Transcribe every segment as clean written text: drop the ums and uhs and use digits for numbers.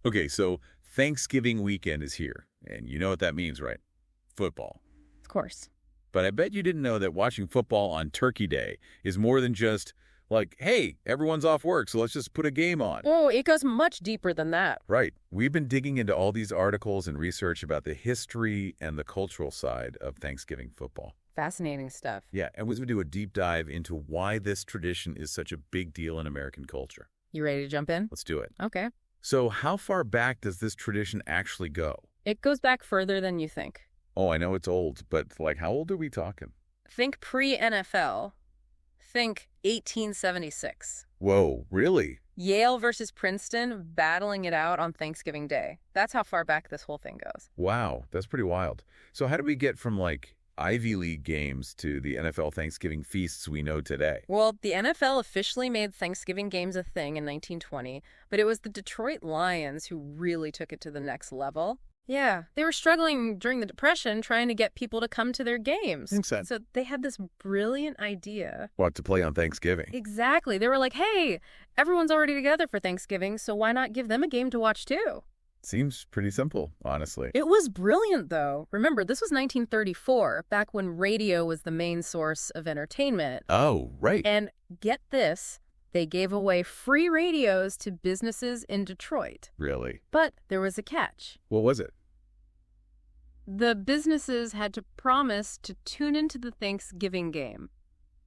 Okay, so Thanksgiving weekend is here, and you know what that means, right? Football. Of course. But I bet you didn't know that watching football on Turkey Day is more than just like, hey, everyone's off work, so let's just put a game on. Oh, it goes much deeper than that. Right. We've been digging into all these articles and research about the history and the cultural side of Thanksgiving football. Fascinating stuff. Yeah, and we're going to do a deep dive into why this tradition is such a big deal in American culture. You ready to jump in? Let's do it. Okay. So how far back does this tradition actually go? It goes back further than you think. Oh, I know it's old, but like how old are we talking? Think pre-NFL. Think 1876. Whoa, really? Yale versus Princeton battling it out on Thanksgiving Day. That's how far back this whole thing goes. Wow, that's pretty wild. So how did we get from like Ivy League games to the NFL Thanksgiving feasts we know today? Well, the NFL officially made Thanksgiving games a thing in 1920, but it was the Detroit Lions who really took it to the next level. Yeah, they were struggling during the Depression trying to get people to come to their games. Makes sense. So they had this brilliant idea. What, to play on Thanksgiving? Exactly. They were like, hey, everyone's already together for Thanksgiving, so why not give them a game to watch too? Seems pretty simple, honestly. It was brilliant, though. Remember, this was 1934, back when radio was the main source of entertainment. Oh, right. And get this, they gave away free radios to businesses in Detroit. Really? But there was a catch. What was it? The businesses had to promise to tune into the Thanksgiving game.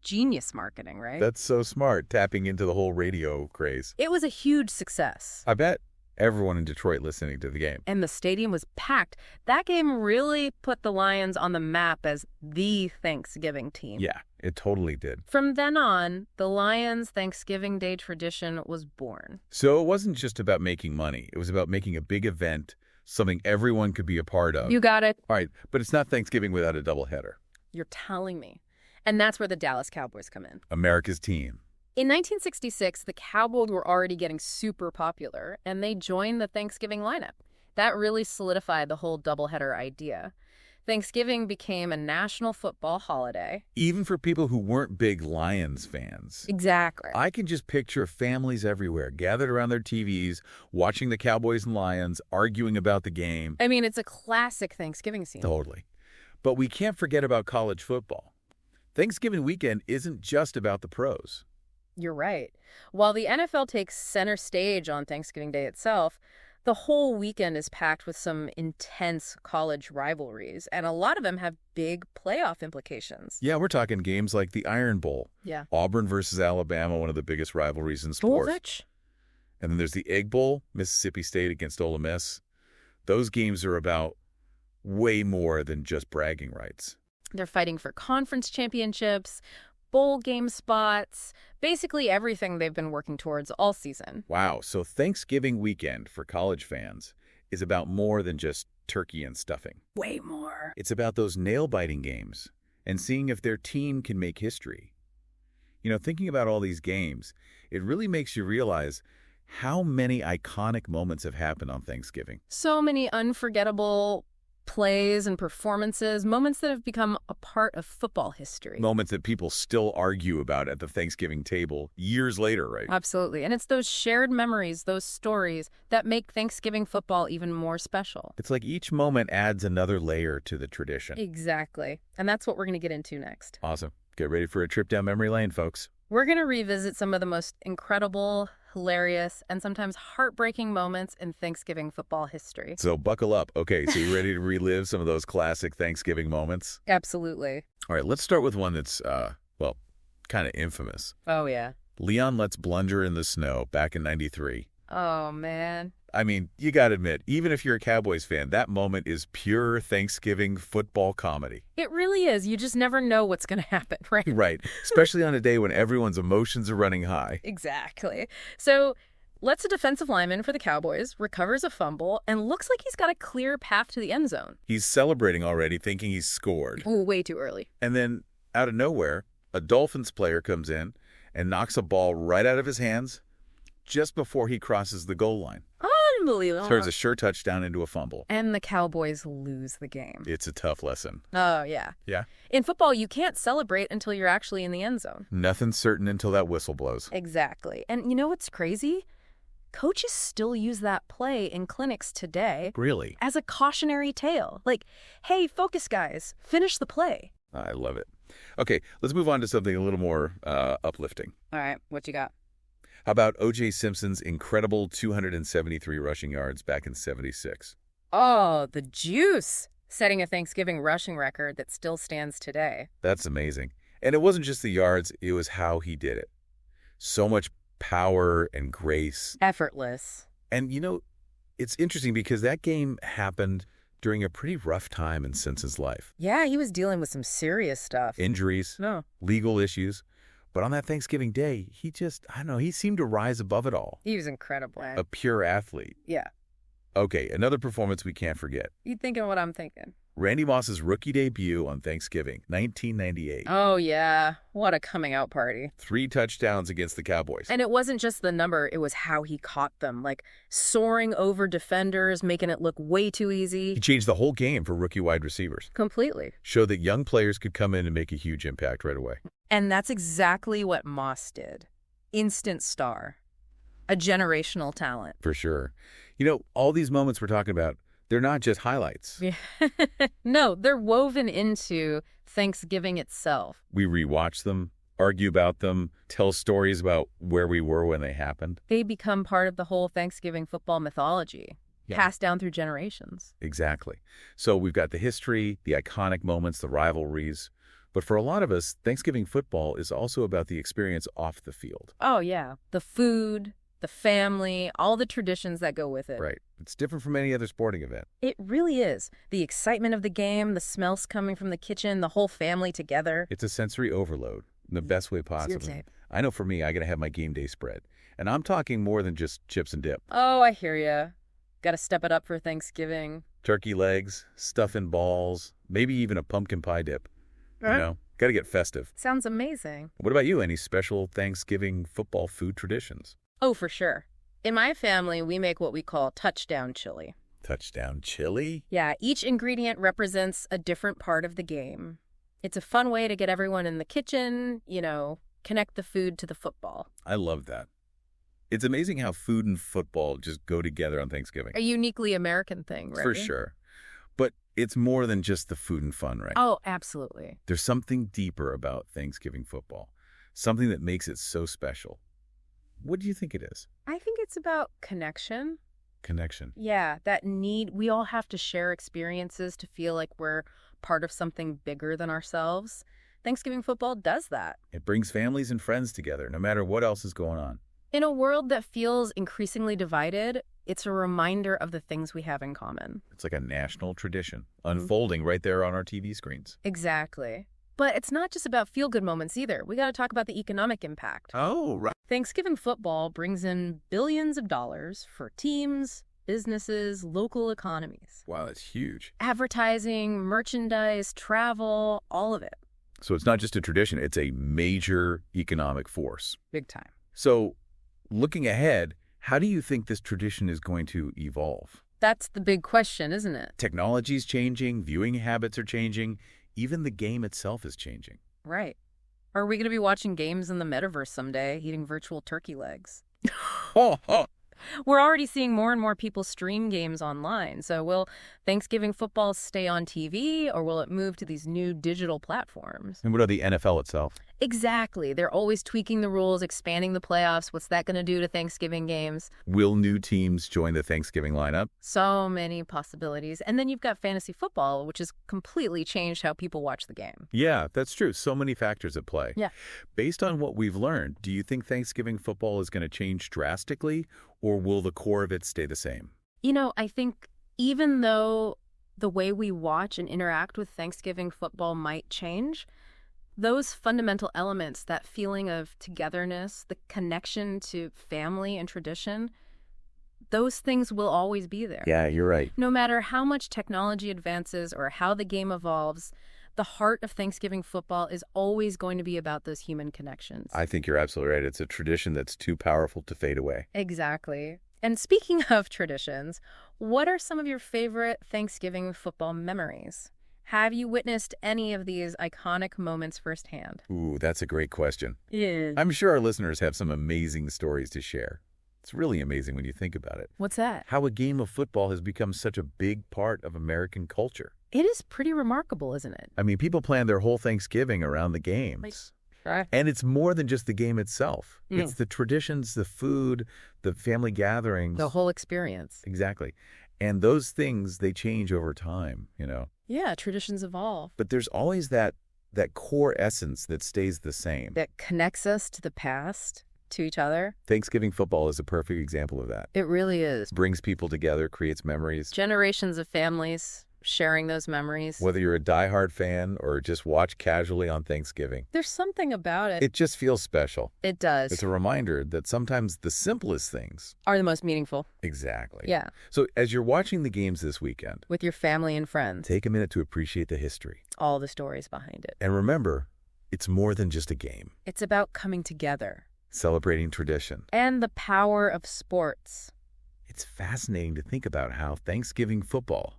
Genius marketing, right? That's so smart, tapping into the whole radio craze. It was a huge success. I bet everyone in Detroit listening to the game. And the stadium was packed. That game really put the Lions on the map as the Thanksgiving team. Yeah, it totally did. From then on, the Lions' Thanksgiving Day tradition was born. So it wasn't just about making money. It was about making a big event, something everyone could be a part of. You got it. All right, but it's not Thanksgiving without a doubleheader. You're telling me. And that's where the Dallas Cowboys come in. America's team. In 1966, the Cowboys were already getting super popular, and they joined the Thanksgiving lineup. That really solidified the whole doubleheader idea. Thanksgiving became a national football holiday. Even for people who weren't big Lions fans. Exactly. I can just picture families everywhere gathered around their TVs, watching the Cowboys and Lions, arguing about the game. I mean, it's a classic Thanksgiving scene. Totally. But we can't forget about college football. Thanksgiving weekend isn't just about the pros. You're right. While the NFL takes center stage on Thanksgiving Day itself, the whole weekend is packed with some intense college rivalries, and a lot of them have big playoff implications. Yeah, we're talking games like the Iron Bowl. Yeah. Auburn versus Alabama, one of the biggest rivalries in sports. Rich. And then there's the Egg Bowl, Mississippi State against Ole Miss. Those games are about way more than just bragging rights. They're fighting for conference championships, bowl game spots, basically everything they've been working towards all season. Wow, so Thanksgiving weekend for college fans is about more than just turkey and stuffing. Way more. It's about those nail-biting games and seeing if their team can make history. You know, thinking about all these games, it really makes you realize how many iconic moments have happened on Thanksgiving. So many unforgettable plays and performances, moments that have become a part of football history. Moments that people still argue about at the Thanksgiving table years later, right? Absolutely. And it's those shared memories, those stories, that make Thanksgiving football even more special. It's like each moment adds another layer to the tradition. Exactly. And that's what we're going to get into next. Awesome. Get ready for a trip down memory lane, folks. We're going to revisit some of the most incredible, hilarious, and sometimes heartbreaking moments in Thanksgiving football history. So buckle up. Okay, so you ready to relive some of those classic Thanksgiving moments? Absolutely. All right, let's start with one that's, well, kind of infamous. Oh, yeah. Leon lets blunder in the snow back in '93. Oh, man. I mean, you got to admit, even if you're a Cowboys fan, that moment is pure Thanksgiving football comedy. It really is. You just never know what's going to happen, right? Right, especially on a day when everyone's emotions are running high. Exactly. So lets a defensive lineman for the Cowboys, recovers a fumble, and looks like he's got a clear path to the end zone. He's celebrating already, thinking he's scored. Oh, way too early. And then, out of nowhere, a Dolphins player comes in and knocks a ball right out of his hands just before he crosses the goal line. Unbelievable. Turns a sure touchdown into a fumble. And the Cowboys lose the game. It's a tough lesson. Oh, yeah. Yeah? In football, you can't celebrate until you're actually in the end zone. Nothing's certain until that whistle blows. Exactly. And you know what's crazy? coaches still use that play in clinics today Really? as a cautionary tale. Like, hey, focus guys, finish the play. I love it. Okay, let's move on to something a little more uplifting. All right, what you got? How about O.J. Simpson's incredible 273 rushing yards back in '76? Oh, the juice! Setting a Thanksgiving rushing record that still stands today. That's amazing. And it wasn't just the yards, it was how he did it. So much power and grace. Effortless. And, it's interesting because that game happened during a pretty rough time in Simpson's life. Yeah, he was dealing with some serious stuff. Injuries, No. legal issues. But on that Thanksgiving day, he he seemed to rise above it all. He was incredible. A pure athlete. Yeah. Okay, another performance we can't forget. You thinking what I'm thinking? Randy Moss's rookie debut on Thanksgiving, 1998. Oh, yeah. What a coming out party. 3 touchdowns against the Cowboys. And it wasn't just the number, it was how he caught them. Like, soaring over defenders, making it look way too easy. He changed the whole game for rookie wide receivers. Completely. Showed that young players could come in and make a huge impact right away. And that's exactly what Moss did. Instant star. A generational talent. For sure. All these moments we're talking about, they're not just highlights. Yeah. No, they're woven into Thanksgiving itself. We rewatch them, argue about them, tell stories about where we were when they happened. They become part of the whole Thanksgiving football mythology, passed down through generations. Exactly. So we've got the history, the iconic moments, the rivalries. But for a lot of us, Thanksgiving football is also about the experience off the field. Oh, yeah. The food, the family, all the traditions that go with it. Right. It's different from any other sporting event. It really is. The excitement of the game, the smells coming from the kitchen, the whole family together. It's a sensory overload in the best way possible. It's your tape. I know for me, I got to have my game day spread. And I'm talking more than just chips and dip. Oh, I hear ya. Got to step it up for Thanksgiving. Turkey legs, stuff in balls, maybe even a pumpkin pie dip. Got to get festive. Sounds amazing. What about you? Any special Thanksgiving football food traditions? Oh, for sure. In my family, we make what we call touchdown chili. Touchdown chili? Yeah, each ingredient represents a different part of the game. It's a fun way to get everyone in the kitchen, connect the food to the football. I love that. It's amazing how food and football just go together on Thanksgiving. A uniquely American thing, right? For sure. But it's more than just the food and fun, right? Oh, absolutely. There's something deeper about Thanksgiving football, something that makes it so special. What do you think it is? I think it's about connection. Connection. Yeah, that need. We all have to share experiences to feel like we're part of something bigger than ourselves. Thanksgiving football does that. It brings families and friends together, no matter what else is going on. In a world that feels increasingly divided, it's a reminder of the things we have in common. It's like a national tradition, unfolding right there on our TV screens. Exactly. But it's not just about feel-good moments either. We got to talk about the economic impact. Oh, right. Thanksgiving football brings in billions of dollars for teams, businesses, local economies. Wow, that's huge. Advertising, merchandise, travel, all of it. So it's not just a tradition, it's a major economic force. Big time. So looking ahead, how do you think this tradition is going to evolve? That's the big question, isn't it? Technology's changing, viewing habits are changing, even the game itself is changing. Right. Are we going to be watching games in the metaverse someday, eating virtual turkey legs? We're already seeing more and more people stream games online. So will Thanksgiving football stay on TV, or will it move to these new digital platforms? And what about the NFL itself? Exactly. They're always tweaking the rules, expanding the playoffs. What's that going to do to Thanksgiving games? Will new teams join the Thanksgiving lineup? So many possibilities. And then you've got fantasy football, which has completely changed how people watch the game. Yeah, that's true. So many factors at play. Yeah. Based on what we've learned, do you think Thanksgiving football is going to change drastically, or will the core of it stay the same? I think even though the way we watch and interact with Thanksgiving football might change, those fundamental elements, that feeling of togetherness, the connection to family and tradition, those things will always be there. Yeah, you're right. No matter how much technology advances or how the game evolves, the heart of Thanksgiving football is always going to be about those human connections. I think you're absolutely right. It's a tradition that's too powerful to fade away. Exactly. And speaking of traditions, what are some of your favorite Thanksgiving football memories? Have you witnessed any of these iconic moments firsthand? Ooh, that's a great question. Yeah. I'm sure our listeners have some amazing stories to share. It's really amazing when you think about it. What's that? How a game of football has become such a big part of American culture. It is pretty remarkable, isn't it? I mean, people plan their whole Thanksgiving around the games. Sure. And it's more than just the game itself. Mm. It's the traditions, the food, the family gatherings. The whole experience. Exactly. And those things, they change over time, Yeah, traditions evolve. But there's always that core essence that stays the same. That connects us to the past, to each other. Thanksgiving football is a perfect example of that. It really is. Brings people together, creates memories. Generations of families sharing those memories. Whether you're a diehard fan or just watch casually on Thanksgiving. There's something about it. It just feels special. It does. It's a reminder that sometimes the simplest things are the most meaningful. Exactly. Yeah. So as you're watching the games this weekend, with your family and friends, take a minute to appreciate the history. All the stories behind it. And remember, it's more than just a game. It's about coming together. Celebrating tradition. And the power of sports. It's fascinating to think about how Thanksgiving football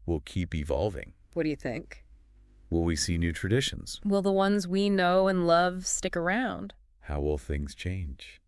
will keep evolving. What do you think? Will we see new traditions? Will the ones we know and love stick around? How will things change?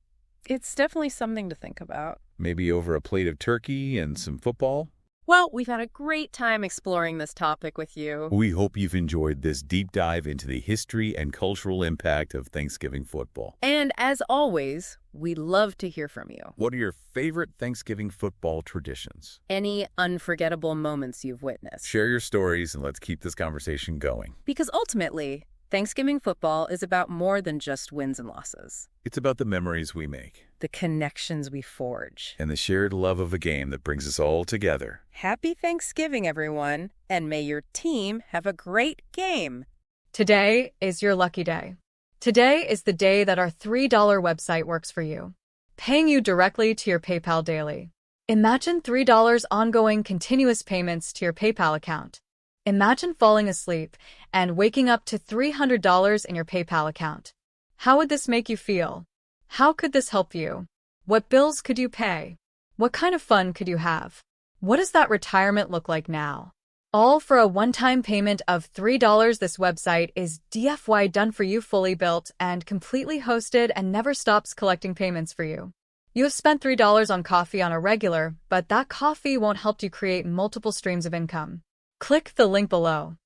It's definitely something to think about. Maybe over a plate of turkey and some football? Well, we've had a great time exploring this topic with you. We hope you've enjoyed this deep dive into the history and cultural impact of Thanksgiving football. And as always, we love to hear from you. What are your favorite Thanksgiving football traditions? Any unforgettable moments you've witnessed? Share your stories and let's keep this conversation going. Because ultimately, Thanksgiving football is about more than just wins and losses. It's about the memories we make, the connections we forge, and the shared love of a game that brings us all together. Happy Thanksgiving, everyone, and may your team have a great game. Today is your lucky day. Today is the day that our $3 website works for you, paying you directly to your PayPal daily. Imagine $3 ongoing continuous payments to your PayPal account. Imagine falling asleep and waking up to $300 in your PayPal account. How would this make you feel? How could this help you? What bills could you pay? What kind of fun could you have? What does that retirement look like now? All for a one-time payment of $3. This website is DFY done for you, fully built and completely hosted, and never stops collecting payments for you. You have spent $3 on coffee on a regular, but that coffee won't help you create multiple streams of income. Click the link below.